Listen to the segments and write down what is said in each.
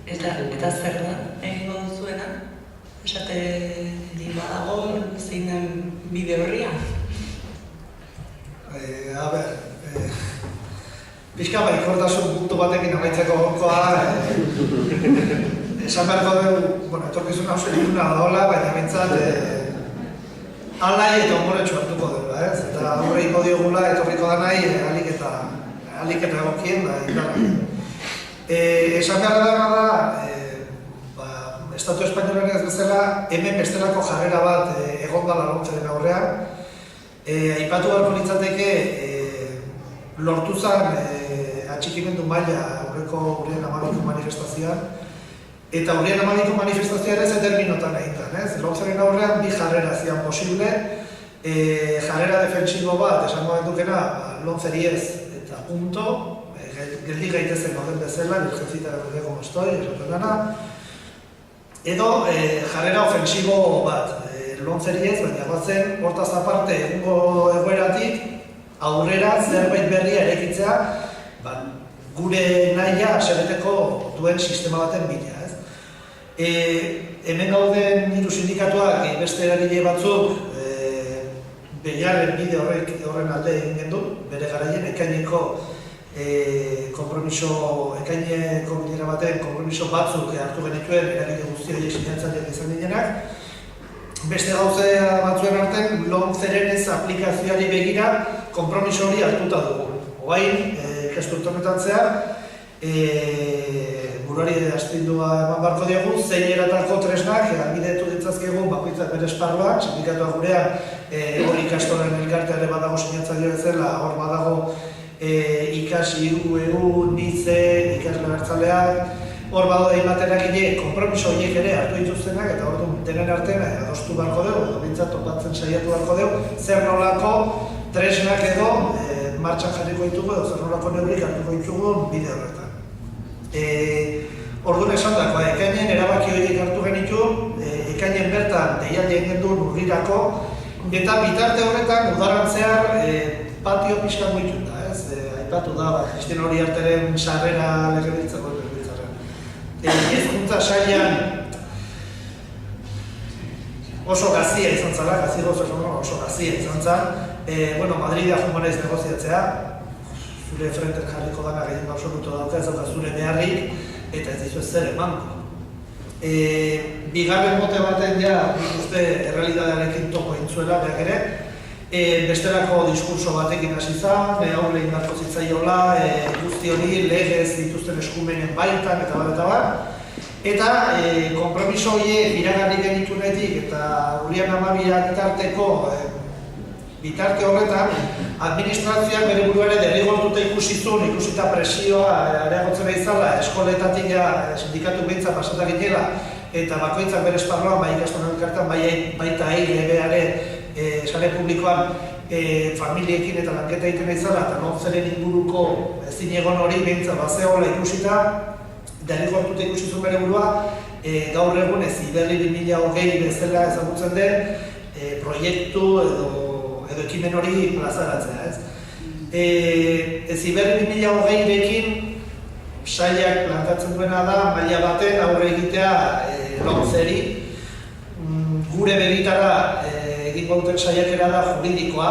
Eta zer da egingo duzuena? Esate badago zein den bide horria? Pixka baikortasun puntu batekin amaitzeko gokoa. Esan beharko dugu, etorkizuna oso iluna daola, baina bintzat alai eta ongoretxo hartuko dugu, eta aurreiko diogula etorriko da nahi alik eta egokien da indarra. Esan behar dena da, Estatu Espainolaren ez bezala, hemen bestelako jarrera bat egondala lomceren aurrean. Aipatu beharko litzateke, lortu zen atxikimendu maila aurreko urrian 12ko manifestazioan. Eta urrian 12ko manifestazioan ez terminotan egin. Lomceren aurrean bi jarrera zian posible. Jarrera defensibo bat, esango dukena, lomceri ez eta punto. Geldi gaitezen gauden bezala, nirgetzita gure como estoy, esaten dana. Edo jarrera ofensibo bat, lomceri ez, baina batzen, hortaz aparte egungo egoeratik, aurrera zerbait berria eraikitzea, gure nahia asereteko duen sistema baten bila. Hemen gauden hiru sindikatuak beste eragile batzuk behiaren bide horren alde egin gendu, bere garaien ekaineko ekaineko bilera baten konpromiso batzuk hartu genituen eragile guzti horiek sinatzaileak izan direnak. Beste gauzea batzuen artean, lomceren ez aplikazioari begira konpromiso hori hartuta dugu. Oain, ikasturte honetan zehar, buruari astindua eman barko diogu, zein eratako tresnak argidetu ditzazkegu bakoitzak bere esparruak, sindikatuak gurean hori ikastoren elkarteare badago sinatzaile bezala, hor badago ikasi, EU, NICE, ikasle bertzaleak, hor bado da imatenak gine, konpromiso horiek ere hartu dituztenak, eta hor denen artean adostu beharko dugu, edo bintzat topatzen saiatu beharko dugu, zer nolako tresnak edo martxan jarriko ditugu, edo zer nolako neurrik hartuko ditugu bide horretan. Orduan esan dako, ekainen erabaki horiek hartu genitu, ekainen bertan deialde egin du urrirako, eta bitarte horretan udarantzear patio pixkan goitun da. Aipatu da, Kristin Uriarteren sarrera legebiltzako legebiltzarrean. Hezkuntza sailean oso gazia izan zela, oso gazia izan zen. Madridea joan naiz negoziatzea, zure frenten jarriko dana gehien absoluto dauka, ez dauka zure beharrik, eta ez dizu ez zer emango. Bigarren mote baten uste errealitatearekin topo intzuela, behar ere, bestelako diskurso batekin hasi zan, aurre indarko zitzaiola, guzti hori legez dituzten eskumenen baitan eta bat. Eta konpromiso horiek iragarri genitunetik eta urrian 12 bitarte horretan, administrazioak bere buruare derrigortuta ikusita presioa areagotzen izala, eskoletatik sindikatu behintza pasatak ginela, eta bakoitzak bere esparroan, bai ikastolen elkartean, baita EILB-are sare publikoan familiekin eta lanketa egiten izala, eta lomceren inguruko zinegon hori behintza bazeola ikusita, derrigortuta ikusizun bere burua, gaur egun Heziberri 2020 bezala ezagutzen den proiektu edo ekimen hori plazaratzea. Heziberri 2020-rekin sailak plantatzen duena da, maila baten aurre egitea lomceri. Gure begitara egingo duten saiakera da juridikoa,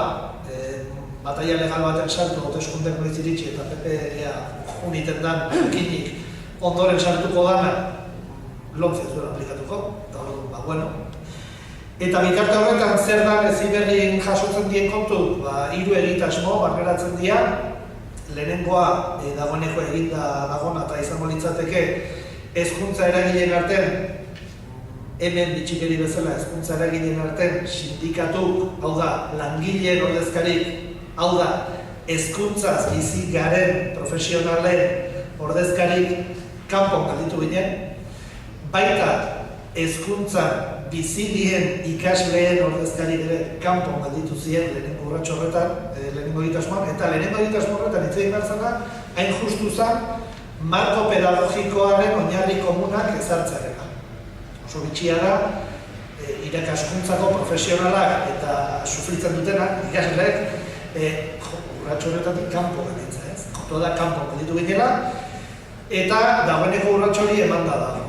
bataia legal baten sartu, hauteskundeak noiz iritsi eta PP-a uniten dan ekinik ondoren sartuko dana lomce zuela aplikatuko, eta Eta bitarte horretan zer da Heziberrin jasotzen dien kontu, 3 egitasmo barneratzen dira. Lehenengoa dagoeneko eginda dagona eta izango litzateke hezkuntza eragileen artean, hemen bitxikeri bezala hezkuntza eragileen artean sindikatuk, hau da, langileen ordezkarik, hau da, hezkuntzaz bizi garen profesionalen ordezkarik kanpon galditu ginen, baita hezkuntzan bizi dien ikasleen ordezkarik ere kanpon galditu ziren lehenengo urratxo horretan, lehenengo egitasmoan, eta lehenengo egitasmo horretan hitz egin behar zena, hain justu zen, marko pedagogikoaren oinarri komunak ezartzarena. Oso bitxia da, irakaskuntzako profesionalak eta sufritzen dutenak, ikasleek, urratxo horretatik kanpo galditza, ez? Kontua da kanpo galditu ginela, eta dagoeneko urrats hori emanda dago.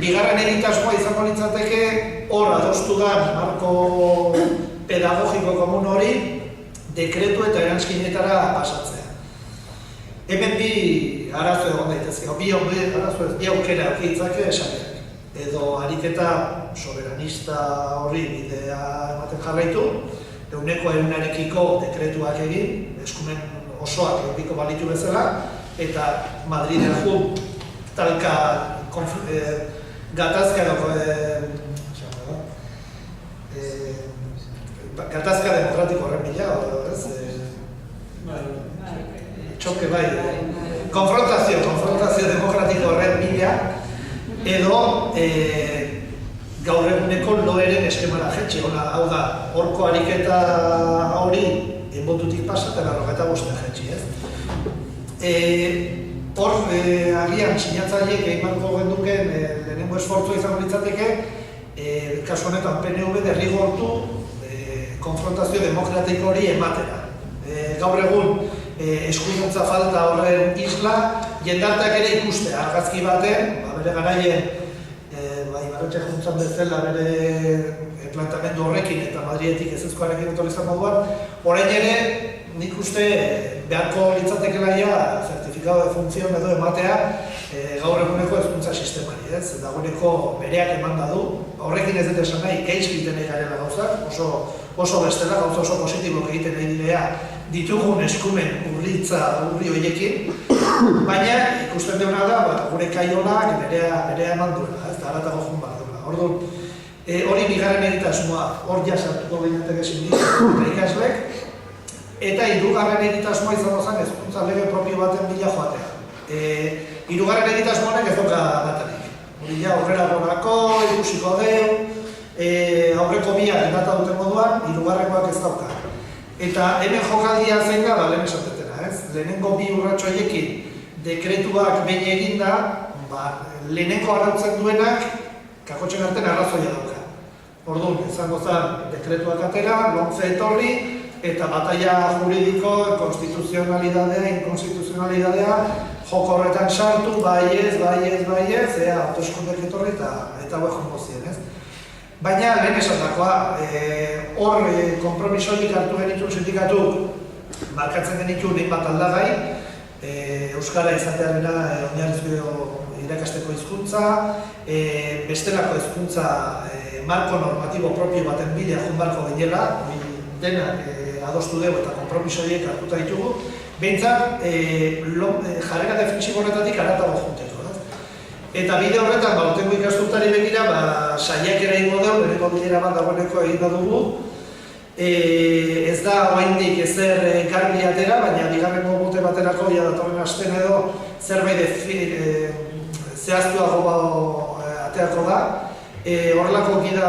Bigarren egitasmoa izango litzateke hor adostu da marko pedagogiko komun hori dekretu eta eranskinetara pasatzea. Hemen bi arazo egon daitezke, bi aukera aukitzake esaneak. Edo ariketa soberanista horri bidea ematen jarraitu, ehuneko ehunarekiko dekretuak egin, eskumen osoak edukiko balitu bezala, eta Madriden jun talka gatazka gatazka demokratiko horren bila, txoke bai, konfrontazio demokratiko horren bila, edo gaur eguneko loeren eskemara jetxe, hau da, horko ariketa hori enbotutik pasa eta 95 jetxe, hor, agian, sinatzaileek egin marko genduken lehenengo esfortzua izango litzateke, kasu honetan PNV derrigortu konfrontazio demokratiko hori ematera. Gaur egun, eskuduntza falta horren isla, jendarteak ere ikustea, argazki baten, bere garaien, Ibarretxe juntzan bezala bere plantamendu horrekin eta Madridetik ezezkoarekin etorri izan moduan, orain ere, nik uste beharko litzatekela zertifikado de función edo ematea gaur eguneko hezkuntza sistemari, ez? Dagoeneko bereak emanda du, horrekin ez dut esan nahi, gehiz egiten nahi garela gauzak, oso bestela, gauza oso positibok egiten nahi direa ditugun eskumen urri horiekin, baina ikusten deuna da, gure kaiolak berea eman duela, ez da haratago jun bat duela. Orduan, hori bigarren egitasmoa, hor jasartuko behinateke sindikatu eta ikaslek, eta hirugarren egitasmoa izango zen hezkuntza lege propio baten bila joatea. Hirugarren egitasmoanek ez dauka datarik. Hori ja aurrera gorako, ikusiko deu, aurreko biak data duten moduan, hirugarrengoak ez dauka. Eta hemen jokaldia zein da, lehen esatetena, ez? Lehenengo bi urratxo haiekin dekretuak behin eginda, lehenengo arrautzen duenak kakotxen artean arrazoia dauka. Orduan, izango zen dekretuak atera, lomce etorri, eta bataia juridiko, konstituzionalidadea, inkonstituzionalidadea, joko horretan sartu, baiez, hauteskundek etorri eta hauek jongo ziren, ez? Baina, lehen esandakoa, hor konpromisoik hartu genituen sindikatuk markatzen genituen hainbat aldagai, euskara izatearena oinarrizko irakasteko hizkuntza, bestelako hizkuntza marko normatibo propio baten bidea joan beharko ginela, denak adostu dugu eta konpromisoiek hartuta ditugu, behintzat jarrera defensibo horretatik haratago junteko. Eta bide horretan, urtengo ikasturteari begira, saiakera egingo dugu, bereko bilera bat dagoeneko egin dugu. Ez da oraindik ezer garbi atera, baina bigarrengo bote baterako datorren astean edo zerbait zehaztuago aterako da. Horrelako gida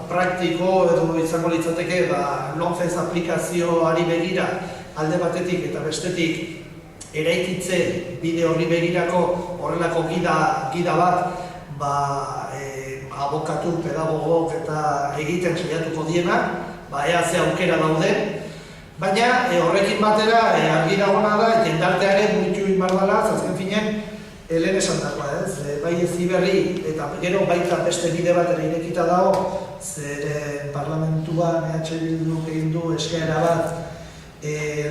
praktiko edo izango litzateke lomcez aplikazioari begira alde batetik eta bestetik eraikitze bide horri begirako horrelako gida bat abokatu, pedagogok eta egiten saiatuko dienak, ea ze aukera dauden, baina horrekin batera argi dagoena da jendartearen mugitu egin behar dela, azken finean lehen esan dagoa, bai Heziberri eta gero baita beste bide bat ere irekita dago, zeren parlamentuan Bilduk egin du eskaera bat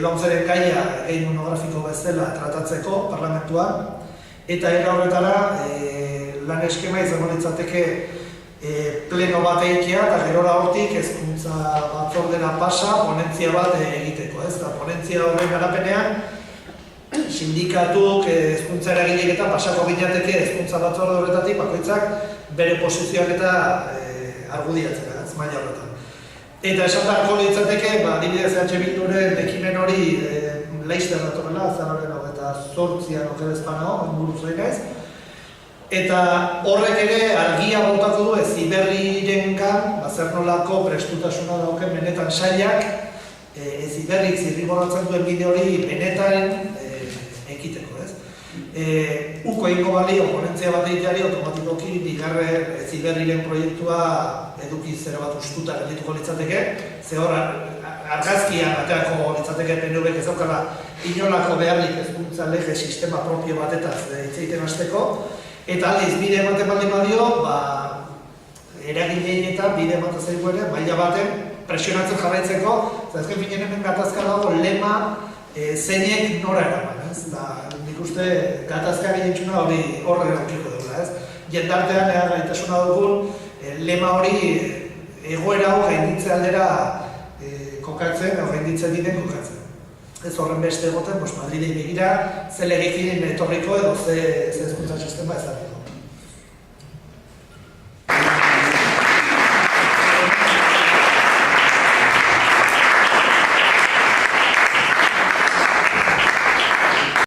lomceren gaia egin monografiko bezala tratatzeko parlamentuan, eta era horretara lan eskema izango litzateke pleno bat egitea eta gerora hortik hezkuntza batzordera pasa ponentzia bat egiteko. Ponentzia horren garapenean sindikatuk hezkuntza eragileek eta pasako ginateke hezkuntza batzorde horretatik bakoitzak bere posizioak eta argudiatzera, maila horretan. Eta esan beharko litzateke, adibidez Bilduren ekimen hori laizter datorrela, azararen 28an okerezpana inguruz egin. Eta horrek ere argia botako du Heziberrirengan, zer nolako prestutasuna dauken benetan sailak, Heziberrik zirriborratzen duen bide hori benetan ekiteko. Uko egingo balio ponentzia bat egiteari automatikoki bigarren Heziberriren proiektua eduki zera bat ustuta geldituko litzateke, ze hor argazkian aterako litzateke PNV-k ez daukala inolako beharrik hezkuntza lege sistema propio batetaz hitz egiten hasteko, eta aldiz bide ematen baldin badio, eragileei eta bide ematen zaigu ere maila baten presionatzen jarraitzeko, eta azken finean hemen gatazka dago lema zeinek nora eraman, ez? Nik uste gatazka gehientzuna hori horre eraukiko dugula, ez? Jendartean gaitasuna dugun lema hori egoera hau gainditze aldera kokatzen, gainditzen diren kokatzen. Ez horren beste egoten, Madridei begira, ze legekin etorriko edo ze hezkuntza sistema ezarri.